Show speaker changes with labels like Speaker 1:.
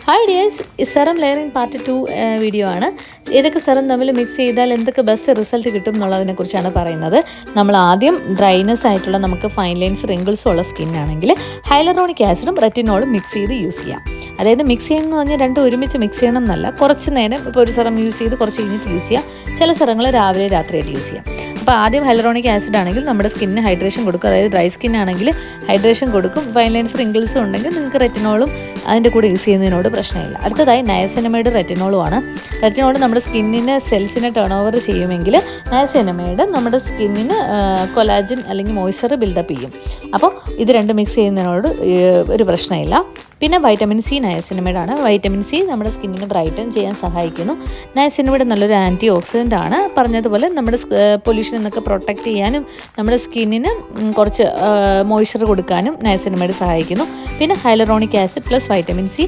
Speaker 1: Hi dears, ഈ serum layering part 2 video ആണ്. ഏതൊക്കെ സെറം തമ്മിൽ മിക്സ് ചെയ്താൽ എന്തൊക്കെ ബെസ്റ്റ് റിസൾട്ട് കിട്ടും എന്നുള്ളതിനെ കുറിച്ചാണ് പറയുന്നത്. നമ്മൾ ആദ്യം ഡ്രൈനെസ് ആയിട്ടുള്ള നമുക്ക് ഫൈൻ ലൈൻസ് റിങ്കിൾസും ഉള്ള സ്കിന്നാണെങ്കിൽ ഹൈലറോണിക് ആസിഡും റെറ്റിനോളും മിക്സ് ചെയ്ത് യൂസ് ചെയ്യാം. അതായത് മിക്സ് ചെയ്യണമെന്ന് പറഞ്ഞാൽ രണ്ടും ഒരുമിച്ച് മിക്സ് ചെയ്യണം എന്നല്ല, കുറച്ച് നേരം ഇപ്പോൾ ഒരു സെറം യൂസ് ചെയ്ത് കുറച്ച് കഴിഞ്ഞിട്ട് യൂസ് ചെയ്യാം. ചില സെറങ്ങൾ രാവിലെ രാത്രിയായിട്ട് യൂസ് ചെയ്യാം. അപ്പോൾ ആദ്യം ഹൈലറോണിക് ആസിഡ് ആണെങ്കിൽ നമ്മുടെ സ്കിന്നിന് ഹൈഡ്രേഷൻ കൊടുക്കും, അതായത് ഡ്രൈ സ്കിൻ ആണെങ്കിൽ ഹൈഡ്രേഷൻ കൊടുക്കും. ഫൈൻ ലൈൻസ് റിങ്കിൾസും ഉണ്ടെങ്കിൽ നിങ്ങൾക്ക് റെറ്റിനോളും അതിൻ്റെ കൂടെ യൂസ് ചെയ്യുന്നതിനോട് പ്രശ്നമില്ല. അടുത്തതായി നയസിനമൈഡ് റെറ്റിനോളും ആണ്. റെറ്റിനോൾ നമ്മുടെ സ്കിന്നിന് സെൽസിനെ ടേൺ ഓവർ ചെയ്യുമെങ്കിൽ നയസിനമൈഡ് നമ്മുടെ സ്കിന്നിന് കൊലാജിൻ അല്ലെങ്കിൽ മോയ്സ്ചർ ബിൽഡപ്പ് ചെയ്യും. അപ്പോൾ ഇത് രണ്ട് മിക്സ് ചെയ്യുന്നതിനോട് ഒരു പ്രശ്നമില്ല. പിന്നെ വൈറ്റമിൻ സി നയസിനമൈഡ് ആണ്. വൈറ്റമിൻ സി നമ്മുടെ സ്കിന്നിന് ബ്രൈറ്റൻ ചെയ്യാൻ സഹായിക്കുന്നു. നയസിനമൈഡ് നല്ലൊരു ആൻറ്റി ഓക്സിഡൻ്റ് ആണ്. പറഞ്ഞതുപോലെ നമ്മുടെ പൊല്യൂഷനിൽ നിന്നൊക്കെ പ്രൊട്ടക്റ്റ് ചെയ്യാനും നമ്മുടെ സ്കിന്നിന് കുറച്ച് മോയ്സ്ചർ കൊടുക്കാനും നയസിനമൈഡ് സഹായിക്കുന്നു. പിന്നെ hyaluronic acid plus vitamin C